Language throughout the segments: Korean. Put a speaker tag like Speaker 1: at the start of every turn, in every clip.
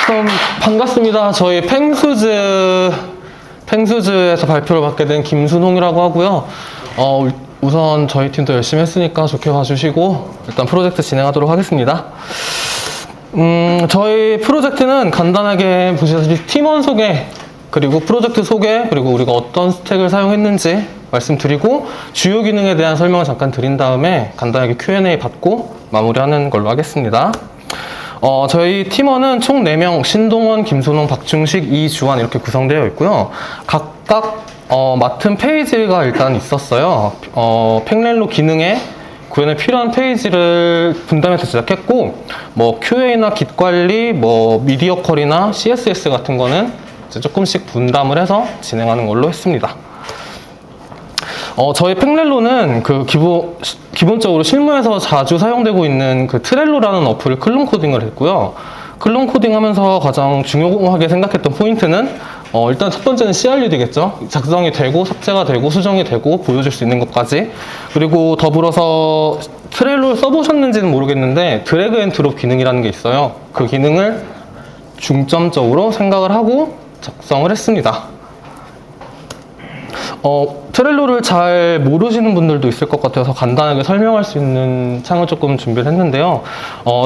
Speaker 1: 그럼 반갑습니다. 저희 팽수즈에서 발표를 받게 된 김순홍이라고 하고요. 우선 저희 팀도 열심히 했으니까 좋게 봐주시고 일단 프로젝트 진행하도록 하겠습니다. 저희 프로젝트는 간단하게 보시다시피 팀원 소개, 그리고 프로젝트 소개, 그리고 우리가 어떤 스택을 사용했는지 말씀드리고 주요 기능에 대한 설명을 잠깐 드린 다음에 간단하게 Q&A 받고 마무리하는 걸로 하겠습니다. 저희 팀원은 총 4명, 신동원, 김순홍, 박중식, 이주환 이렇게 구성되어 있고요. 각각 맡은 페이지가 일단 있었어요. 팽렐로 기능에 구현에 필요한 페이지를 분담해서 제작했고, 뭐 QA나 깃 관리, 뭐 미디어 컬이나 CSS 같은 거는 이제 조금씩 분담을 해서 진행하는 걸로 했습니다. 저희 팽렐로는 기본적으로 실무에서 자주 사용되고 있는 그 트렐로라는 어플을 클론 코딩을 했고요. 클론 코딩 하면서 가장 중요하게 생각했던 포인트는 일단 첫 번째는 CRUD겠죠. 작성이 되고 삭제가 되고 수정이 되고 보여줄 수 있는 것까지. 그리고 더불어서 트렐로를 써보셨는지는 모르겠는데 드래그 앤 드롭 기능이라는 게 있어요. 그 기능을 중점적으로 생각을 하고 작성을 했습니다. 트렐로를 잘 모르시는 분들도 있을 것 같아서 간단하게 설명할 수 있는 창을 조금 준비를 했는데요.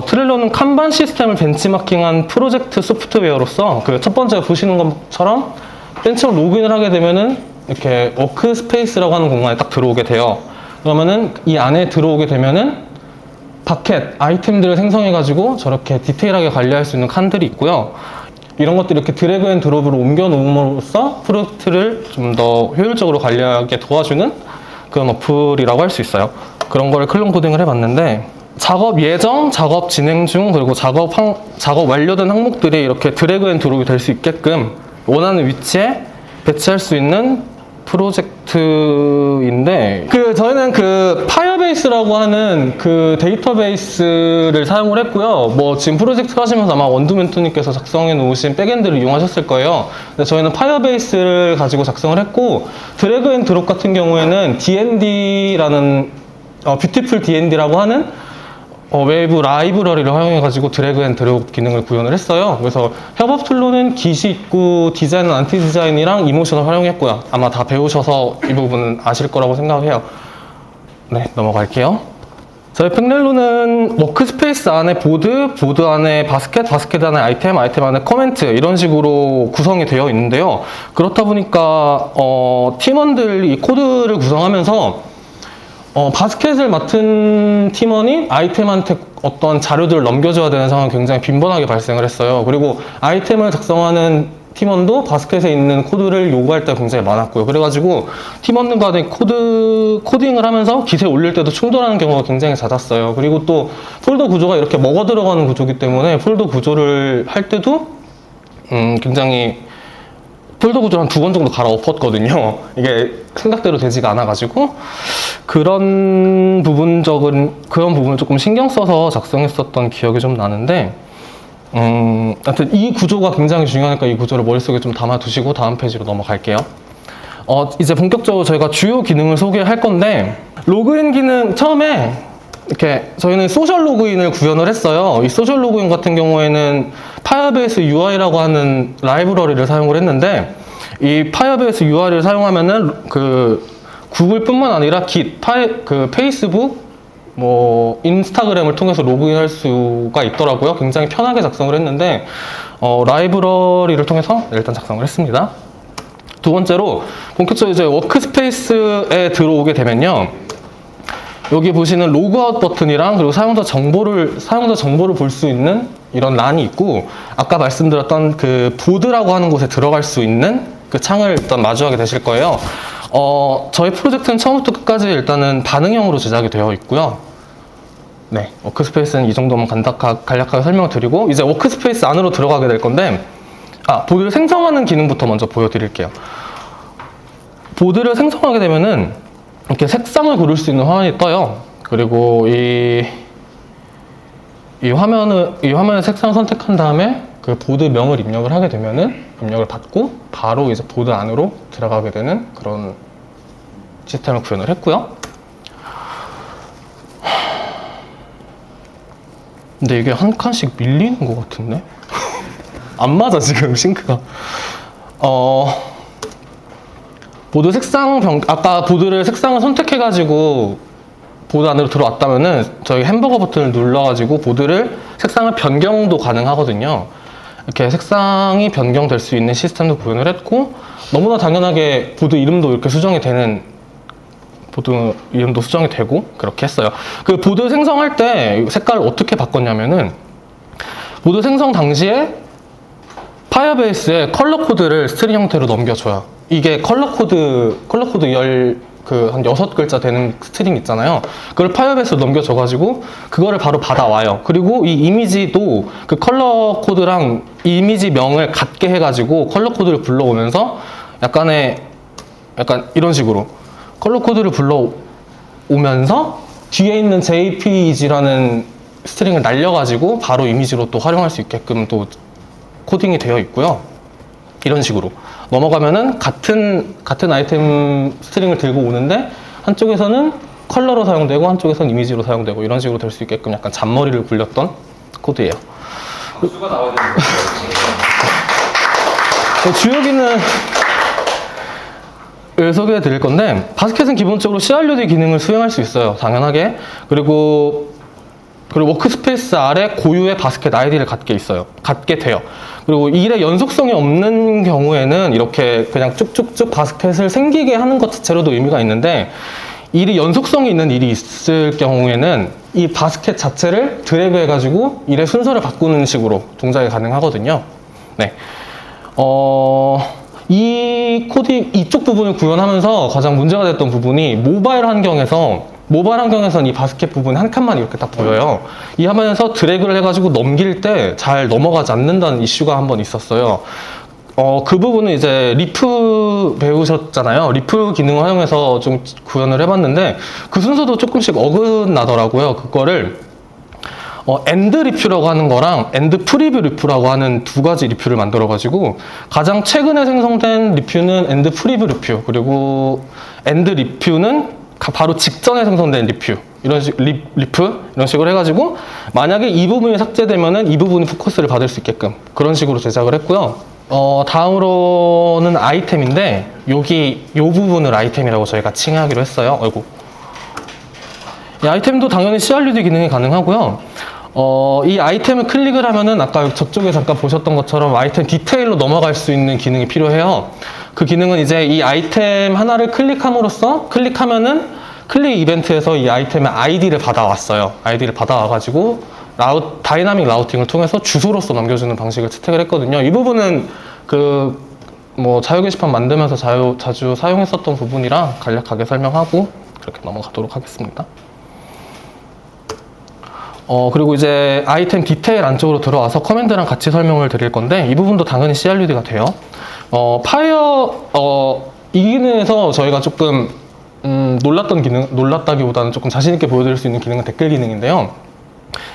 Speaker 1: 트렐로는 칸반 시스템을 벤치마킹한 프로젝트 소프트웨어로서 그 첫 번째 보시는 것처럼 벤치로 로그인을 하게 되면은 이렇게 워크스페이스라고 하는 공간에 딱 들어오게 돼요. 그러면은 이 안에 들어오게 되면은 바켓, 아이템들을 생성해가지고 저렇게 디테일하게 관리할 수 있는 칸들이 있고요. 이런 것들 이렇게 드래그 앤 드롭으로 옮겨 놓음으로써 프로젝트를 좀 더 효율적으로 관리하게 도와주는 그런 어플이라고 할 수 있어요. 그런 거를 클론 코딩을 해봤는데, 작업 예정, 작업 진행 중, 그리고 작업 완료된 항목들이 이렇게 드래그 앤 드롭이 될 수 있게끔 원하는 위치에 배치할 수 있는 프로젝트인데, 저희는 파이어베이스라고 하는 데이터베이스를 사용을 했고요. 지금 프로젝트 하시면서 아마 원두멘토님께서 작성해 놓으신 백엔드를 이용하셨을 거예요. 근데 저희는 파이어베이스를 가지고 작성을 했고, 드래그 앤 드롭 같은 경우에는 DND라는 뷰티풀 DND라고 하는 웨이브 라이브러리를 활용해가지고 드래그 앤 드롭 기능을 구현을 했어요. 그래서 협업 툴로는 깃이 있고 디자인, 안티 디자인이랑 이모션을 활용했고요. 아마 다 배우셔서 이 부분은 아실 거라고 생각해요. 네, 넘어갈게요. 저희 팽렐로는 워크스페이스 안에 보드 안에 바스켓 안에 아이템 안에 커멘트 이런 식으로 구성이 되어 있는데요. 그렇다 보니까 팀원들이 이 코드를 구성하면서 바스켓을 맡은 팀원이 아이템한테 어떤 자료들을 넘겨줘야 되는 상황이 굉장히 빈번하게 발생을 했어요. 그리고 아이템을 작성하는 팀원도 바스켓에 있는 코드를 요구할 때가 굉장히 많았고요. 그래가지고 팀원들 간에 코딩을 하면서 깃에 올릴 때도 충돌하는 경우가 굉장히 잦았어요. 그리고 또 폴더 구조가 이렇게 먹어 들어가는 구조이기 때문에 폴더 구조를 할 때도 굉장히 폴더 구조를 한 2번 정도 갈아엎었거든요. 이게 생각대로 되지가 않아가지고 그런 부분을 조금 신경 써서 작성했었던 기억이 좀 나는데, 하여튼 이 구조가 굉장히 중요하니까 이 구조를 머릿속에 좀 담아두시고 다음 페이지로 넘어갈게요. 이제 본격적으로 저희가 주요 기능을 소개할 건데, 로그인 기능 처음에 이렇게 저희는 소셜 로그인을 구현을 했어요. 이 소셜 로그인 같은 경우에는 파이어베이스 UI라고 하는 라이브러리를 사용을 했는데, 이 파이어베이스 UI를 사용하면은 구글뿐만 아니라 깃, 페이스북, 인스타그램을 통해서 로그인할 수가 있더라고요. 굉장히 편하게 작성을 했는데 라이브러리를 통해서 일단 작성을 했습니다. 두 번째로 본격적으로 이제 워크스페이스에 들어오게 되면요, 여기 보시는 로그아웃 버튼이랑 그리고 사용자 정보를 볼 수 있는 이런 란이 있고, 아까 말씀드렸던 보드라고 하는 곳에 들어갈 수 있는 그 창을 일단 마주하게 되실 거예요. 저희 프로젝트는 처음부터 끝까지 일단은 반응형으로 제작이 되어 있고요. 네, 워크스페이스는 이 정도만 간략하게 설명을 드리고, 이제 워크스페이스 안으로 들어가게 될 건데, 보드를 생성하는 기능부터 먼저 보여드릴게요. 보드를 생성하게 되면은 이렇게 색상을 고를 수 있는 화면이 떠요. 그리고 이 화면의 색상을 선택한 다음에 그 보드명을 입력을 하게 되면은 입력을 받고 바로 이제 보드 안으로 들어가게 되는 그런 시스템을 구현을 했고요. 근데 이게 한 칸씩 밀리는 것 같은데? 안 맞아, 지금 싱크가. 보드 색상 아까 보드를 색상을 선택해가지고 보드 안으로 들어왔다면은 저희 햄버거 버튼을 눌러가지고 보드를 색상을 변경도 가능하거든요. 이렇게 색상이 변경될 수 있는 시스템도 구현을 했고, 너무나 당연하게 보드 이름도 이렇게 수정이 되는, 보드 이름도 수정이 되고 그렇게 했어요. 그 보드 생성할 때 색깔을 어떻게 바꿨냐면은, 보드 생성 당시에 파이어베이스에 컬러 코드를 스트링 형태로 넘겨줘요. 이게 컬러 코드 한 6글자 되는 스트링 있잖아요. 그걸 파이어베이스로 넘겨줘가지고 그거를 바로 받아와요. 그리고 이 이미지도 그 컬러 코드랑 이미지 명을 같게 해가지고 컬러 코드를 불러오면서 약간 이런 식으로 컬러 코드를 불러오면서 뒤에 있는 JPEG라는 스트링을 날려가지고 바로 이미지로 또 활용할 수 있게끔 또 코딩이 되어 있고요. 이런 식으로 넘어가면은 같은 아이템 스트링을 들고 오는데 한쪽에서는 컬러로 사용되고 한쪽에서는 이미지로 사용되고 이런 식으로 될 수 있게끔 약간 잔머리를 굴렸던 코드예요.
Speaker 2: 수가 나와야 되는 거예요.
Speaker 1: 주요 기능을 소개해 드릴 건데, 바스켓은 기본적으로 CRUD 기능을 수행할 수 있어요. 당연하게. 그리고 워크스페이스 아래 고유의 바스켓 아이디를 갖게 돼요. 그리고 일의 연속성이 없는 경우에는 이렇게 그냥 쭉쭉쭉 바스켓을 생기게 하는 것 자체로도 의미가 있는데, 일이 연속성이 있는 일이 있을 경우에는 이 바스켓 자체를 드래그 해가지고 일의 순서를 바꾸는 식으로 동작이 가능하거든요. 네. 이 코딩, 이쪽 부분을 구현하면서 가장 문제가 됐던 부분이 모바일 환경에서는 이 바스켓 부분이 한 칸만 이렇게 딱 보여요. 이 화면에서 드래그를 해가지고 넘길 때 잘 넘어가지 않는다는 이슈가 한번 있었어요. 그 부분은 이제 리프 배우셨잖아요. 리프 기능을 활용해서 좀 구현을 해봤는데 그 순서도 조금씩 어긋나더라고요. 그거를 엔드 리뷰라고 하는 거랑 엔드 프리뷰 리뷰라고 하는 두 가지 리뷰를 만들어가지고, 가장 최근에 생성된 리뷰는 엔드 프리뷰 리뷰, 그리고 엔드 리뷰는 바로 직전에 생성된 리뷰, 리프 이런 식으로 해가지고 만약에 이 부분이 삭제되면은 이 부분이 포커스를 받을 수 있게끔 그런 식으로 제작을 했고요. 다음으로는 아이템인데, 이 부분을 아이템이라고 저희가 칭하기로 했어요. 아이고. 이 아이템도 당연히 CRUD 기능이 가능하고요. 이 아이템을 클릭을 하면은 아까 저쪽에 잠깐 보셨던 것처럼 아이템 디테일로 넘어갈 수 있는 기능이 필요해요. 그 기능은 이제 이 아이템 하나를 클릭하면은 클릭 이벤트에서 이 아이템의 아이디를 받아왔어요. 아이디를 받아와가지고 다이나믹 라우팅을 통해서 주소로서 넘겨주는 방식을 채택을 했거든요. 이 부분은 자유 게시판 만들면서 자주 사용했었던 부분이라 간략하게 설명하고 그렇게 넘어가도록 하겠습니다. 그리고 이제 아이템 디테일 안쪽으로 들어와서 커맨드랑 같이 설명을 드릴 건데, 이 부분도 당연히 CRUD가 돼요. 이 기능에서 저희가 조금 놀랐다기보다는 조금 자신있게 보여드릴 수 있는 기능은 댓글 기능인데요.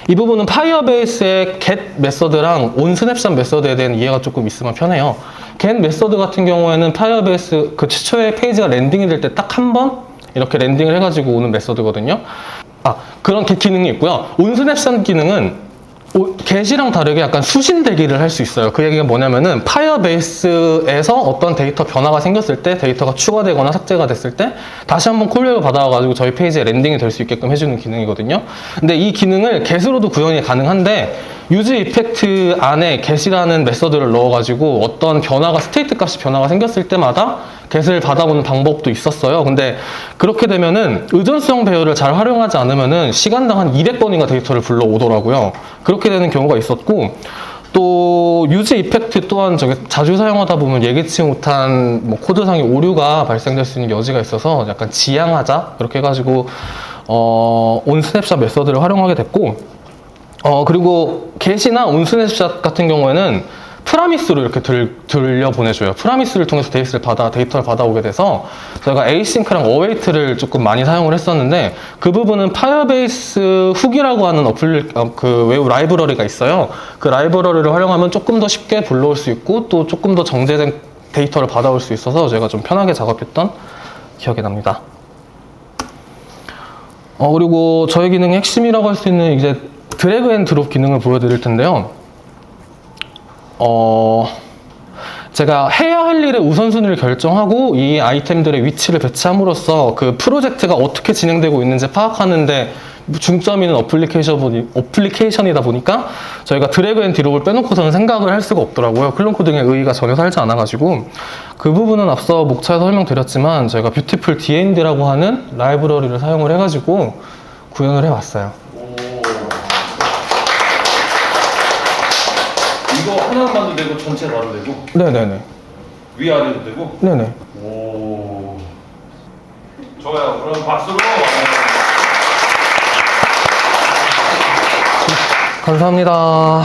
Speaker 1: 이 부분은 파이어베이스의 get 메서드랑 on snapshot 메서드에 대한 이해가 조금 있으면 편해요. get 메서드 같은 경우에는 파이어베이스 그 최초의 페이지가 랜딩이 될 때 딱 한 번 이렇게 랜딩을 해가지고 오는 메서드거든요. 그런 get 기능이 있고요. on snapshot 기능은 get이랑 다르게 약간 수신 대기를 할 수 있어요. 그 얘기가 뭐냐면은 파이어베이스에서 어떤 데이터 변화가 생겼을 때, 데이터가 추가되거나 삭제가 됐을 때 다시 한번 콜백을 받아와가지고 저희 페이지에 랜딩이 될 수 있게끔 해주는 기능이거든요. 근데 이 기능을 get으로도 구현이 가능한데, 유즈 이펙트 안에 get이라는 메서드를 넣어가지고 어떤 스테이트 값이 변화가 생겼을 때마다 get을 받아오는 방법도 있었어요. 근데 그렇게 되면은 의존성 배열을 잘 활용하지 않으면은 시간당 한 200번인가 데이터를 불러오더라고요. 그렇게 되는 경우가 있었고, 또 유즈 이펙트 또한 자주 사용하다 보면 예기치 못한 코드상의 오류가 발생될 수 있는 여지가 있어서 약간 지양하자 그렇게 해가지고 on snapshot 메서드를 활용하게 됐고, 그리고 get이나 on snapshot 같은 경우에는 프라미스로 이렇게 들려보내줘요. 프라미스를 통해서 데이터를 받아오게 돼서 저희가 에이싱크랑 어웨이트를 조금 많이 사용을 했었는데, 그 부분은 파이어베이스 훅이라고 하는 외부 라이브러리가 있어요. 그 라이브러리를 활용하면 조금 더 쉽게 불러올 수 있고 또 조금 더 정제된 데이터를 받아올 수 있어서 제가 좀 편하게 작업했던 기억이 납니다. 그리고 저희 기능의 핵심이라고 할 수 있는 이제 드래그 앤 드롭 기능을 보여드릴 텐데요. 제가 해야 할 일의 우선순위를 결정하고 이 아이템들의 위치를 배치함으로써 그 프로젝트가 어떻게 진행되고 있는지 파악하는데 중점 있는 어플리케이션이다 보니까 저희가 드래그 앤 드롭을 빼놓고서는 생각을 할 수가 없더라고요. 클론 코딩의 의의가 전혀 살지 않아가지고 그 부분은 앞서 목차에서 설명드렸지만 저희가 뷰티풀 D&D라고 하는 라이브러리를 사용을 해가지고 구현을 해왔어요.
Speaker 2: 이거 하나만 봐도 되고 전체 봐도 되고
Speaker 1: 네네네.
Speaker 2: 위아래도 되고.
Speaker 1: 네네.
Speaker 2: 오. 좋아요. 그럼 박수로.
Speaker 1: 감사합니다.